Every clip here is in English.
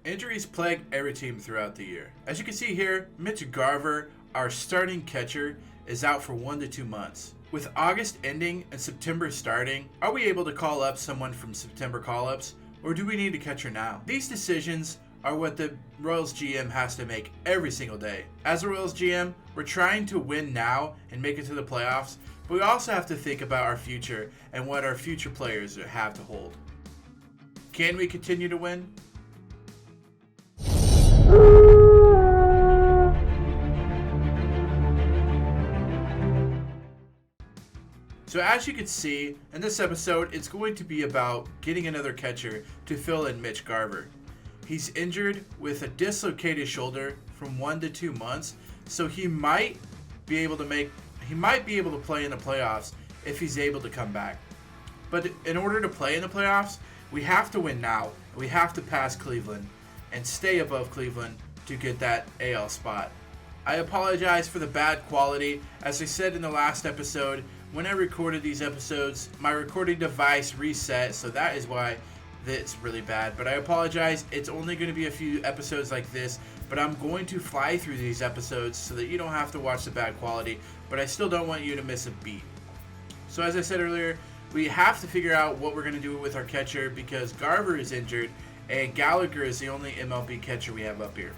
Injuries plague every team throughout the year. As you can see here, Mitch Garver, our starting catcher, is out for 1 to 2 months. With August ending and September starting, are we able to call up someone from September call-ups, or do we need a catcher now? These decisions are what the Royals GM has to make every single day. As a Royals GM, we're trying to win now and make it to the playoffs, but we also have to think about our future and what our future players have to hold. Can we continue to win? So as you can see, in this episode, it's going to be about getting another catcher to fill in Mitch Garver. He's injured with a dislocated shoulder from 1 to 2 months, so he might be able to play in the playoffs if he's able to come back. But in order to play in the playoffs, we have to win now. We have to pass Cleveland and stay above Cleveland to get that AL spot. I apologize for the bad quality. As I said in the last episode, when I recorded these episodes, my recording device reset, so that is why it's really bad. But I apologize. It's only going to be a few episodes like this, but I'm going to fly through these episodes so that you don't have to watch the bad quality, but I still don't want you to miss a beat. So as I said earlier, we have to figure out what we're going to do with our catcher because Garver is injured and Gallagher is the only MLB catcher we have up here.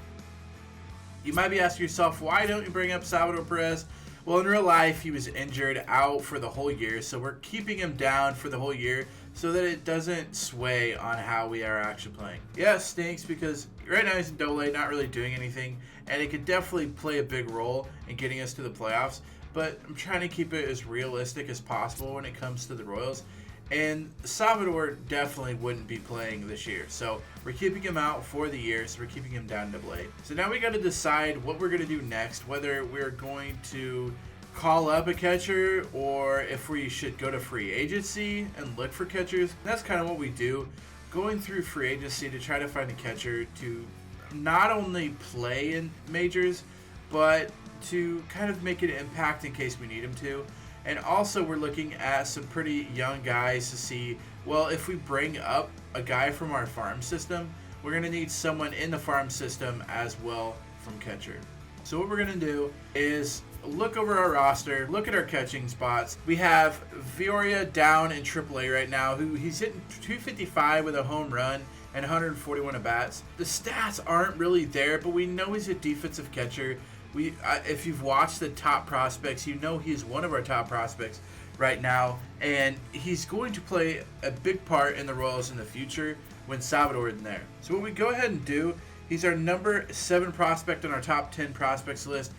You might be asking yourself, why don't you bring up Salvador Perez? Well, in real life, he was injured out for the whole year, so we're keeping him down for the whole year so that it doesn't sway on how we are actually playing. Yeah, it stinks because right now he's in Double-A, not really doing anything, and it could definitely play a big role in getting us to the playoffs, but I'm trying to keep it as realistic as possible when it comes to the Royals. And Salvador definitely wouldn't be playing this year. So we're keeping him out for the year. So we're keeping him down to Double-A. So now we got to decide what we're going to do next. Whether we're going to call up a catcher or if we should go to free agency and look for catchers. And that's kind of what we do. Going through free agency to try to find a catcher to not only play in majors, but to kind of make an impact in case we need him to. And also we're looking at some pretty young guys to see, well, if we bring up a guy from our farm system, we're going to need someone in the farm system as well from catcher. So what we're going to do is look over our roster, look at our catching spots. We have Vioria down in AAA right now, he's hitting 255 with a home run and 141 at-bats. The stats aren't really there, but we know he's a defensive catcher. If you've watched the top prospects, you know he's one of our top prospects right now, and he's going to play a big part in the Royals in the future when Salvador isn't there. So what we go ahead and do, he's our number 7 prospect on our top 10 prospects list,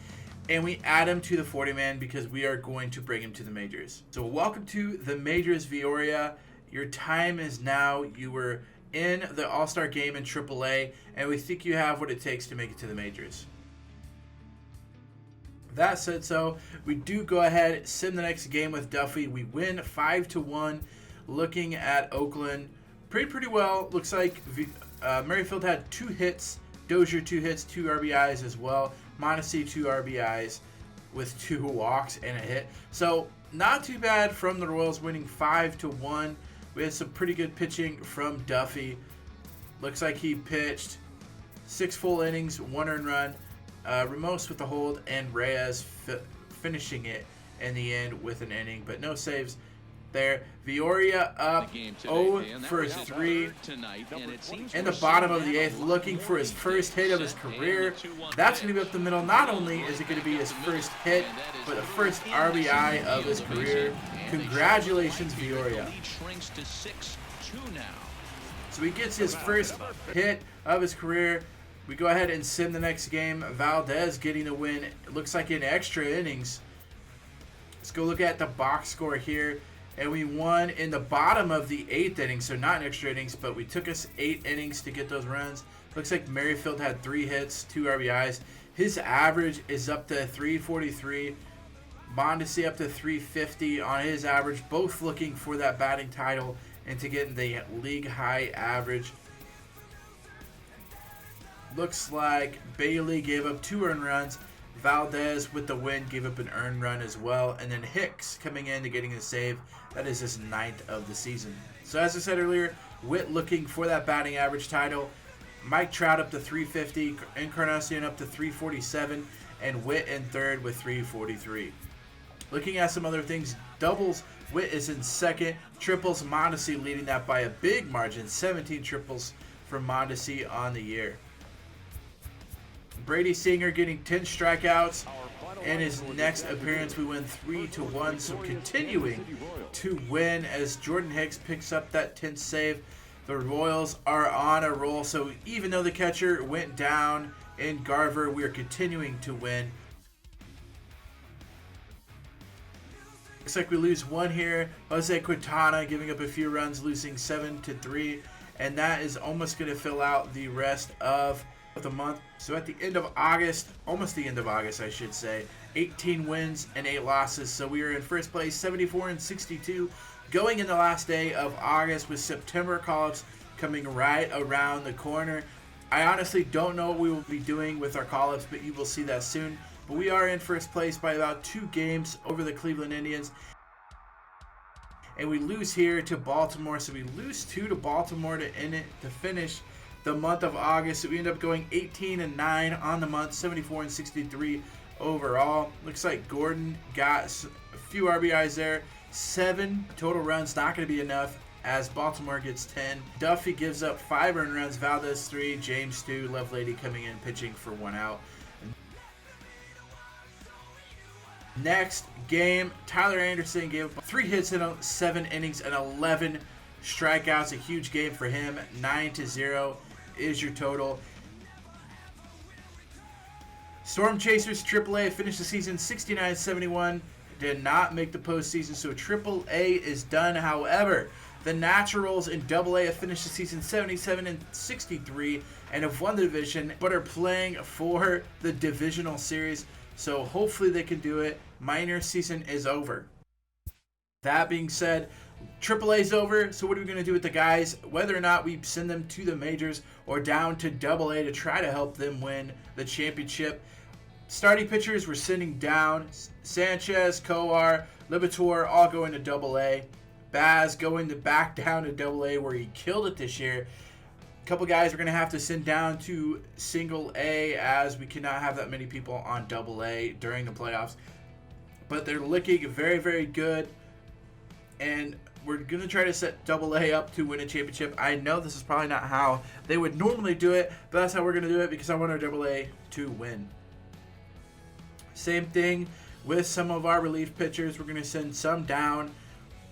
and we add him to the 40-man because we are going to bring him to the majors. So welcome to the majors, Vioria. Your time is now. You were in the All-Star game in AAA, and we think you have what it takes to make it to the majors. That said, so we do go ahead, sim the next game with Duffy. We win 5-1. Looking at Oakland, pretty well. Looks like Merrifield had 2 hits, Dozier 2 hits, 2 RBIs as well. Mondesi 2 RBIs with 2 walks and a hit. So not too bad from the Royals, winning 5-1. We had some pretty good pitching from Duffy. Looks like he pitched 6 full innings, 1 earned run. Ramos with the hold, and Reyes finishing it in the end with an inning, but no saves there. Vioria up 0 for 3 in the bottom of the 8th, looking for his first hit of his career. That's going to be up the middle. Not only is it going to be his first hit, but the first RBI of his career. Congratulations, Vioria. So he gets his first hit of his career. We go ahead and sim the next game. Valdez getting the win. It looks like in extra innings. Let's go look at the box score here. And we won in the bottom of the 8th inning. So not in extra innings, but we took us 8 innings to get those runs. Looks like Merrifield had 3 hits, 2 RBIs. His average is up to 343. Mondesi up to 350 on his average. Both looking for that batting title and to get the league high average. Looks like Bailey gave up 2 earned runs. Valdez with the win gave up an earned run as well. And then Hicks coming in to getting a save. That is his 9th of the season. So as I said earlier, Witt looking for that batting average title. Mike Trout up to 350, Encarnacion up to 347, and Witt in third with 343. Looking at some other things, doubles, Witt is in second. Triples, Mondesi leading that by a big margin, 17 triples for Mondesi on the year. Brady Singer getting 10 strikeouts. In his next appearance, we win 3-1, so continuing to win as Jordan Hicks picks up that 10th save. The Royals are on a roll, so even though the catcher went down in Garver, we are continuing to win. Looks like we lose one here. Jose Quintana giving up a few runs, losing 7-3, and that is almost going to fill out the rest of the month. So at the end of August, almost the end of August I should say, 18 wins and 8 losses. So we are in first place, 74-62, going in the last day of August with September call-ups coming right around the corner. I honestly don't know what we will be doing with our call-ups, but you will see that soon. But we are in first place by about 2 games over the Cleveland Indians. And we lose here to Baltimore, so we lose 2 to Baltimore to finish the month of August. So we end up going 18-9 on the month, 74-63 overall. Looks like Gordon got a few RBIs there. 7 total runs, not going to be enough as Baltimore gets 10. Duffy gives up 5 earned runs, Valdez 3, James 2, Lovelady coming in pitching for 1 out. Next game, Tyler Anderson gave up 3 hits in 7 innings and 11 strikeouts. A huge game for him. 9-0 is your total. Storm Chasers AAA finished the season 69-71. Did not make the postseason, so AAA is done. However, the Naturals in AA have finished the season 77-63 and have won the division, but are playing for the divisional series. So hopefully they can do it. Minor season is over. That being said, AAA is over. So what are we going to do with the guys? Whether or not we send them to the majors or down to AA to try to help them win the championship. Starting pitchers we're sending down. Sanchez, Coar, Libator all going to AA. Baz going back down to AA where he killed it this year. A couple guys we're going to have to send down to single A as we cannot have that many people on AA during the playoffs. But they're looking very, very good. And we're going to try to set AA up to win a championship. I know this is probably not how they would normally do it, but that's how we're going to do it because I want our AA to win. Same thing with some of our relief pitchers. We're going to send some down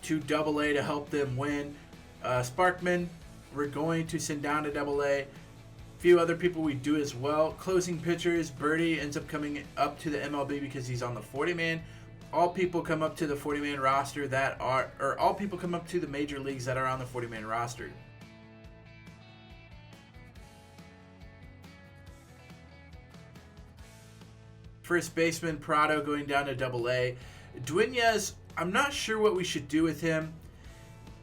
to AA to help them win. Sparkman, we're going to send down to AA. A few other people we do as well. Closing pitchers, Birdie ends up coming up to the MLB because he's on the 40-man. All people come up to the 40-man roster all people come up to the major leagues that are on the 40-man roster. First baseman Prado going down to AA. Duenas, I'm not sure what we should do with him.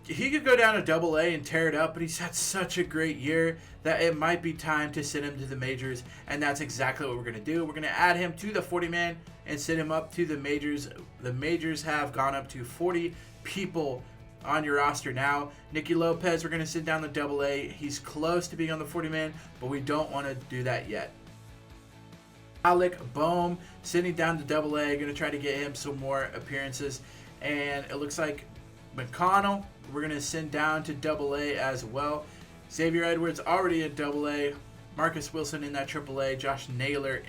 He could go down to AA and tear it up, but he's had such a great year that it might be time to send him to the majors, and that's exactly what we're going to do. We're going to add him to the 40-man and send him up to the majors. The majors have gone up to 40 people on your roster now. Nicky Lopez, we're going to send down to AA. He's close to being on the 40-man, but we don't want to do that yet. Alec Boehm sitting down to AA, going to try to get him some more appearances. And it looks like McConnell, we're going to send down to AA as well. Xavier Edwards already at AA. Marcus Wilson in that AAA. Josh Naylor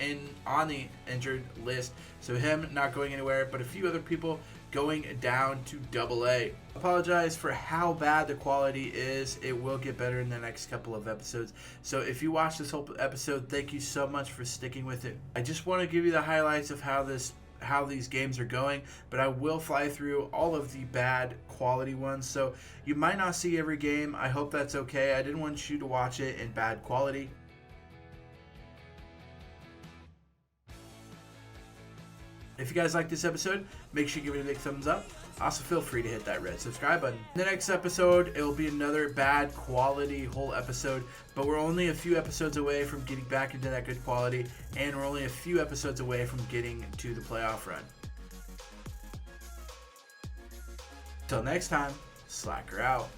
on the injured list. So him not going anywhere, but a few other people going down to AA. Apologize for how bad the quality is. It will get better in the next couple of episodes. So if you watched this whole episode, thank you so much for sticking with it. I just want to give you the highlights of how these games are going, but I will fly through all of the bad quality ones. So you might not see every game. I hope that's okay. I didn't want you to watch it in bad quality. If you guys like this episode, make sure you give it a big thumbs up. Also, feel free to hit that red subscribe button. In the next episode, it will be another bad quality whole episode, but we're only a few episodes away from getting back into that good quality, and we're only a few episodes away from getting to the playoff run. Till next time, Slacker out.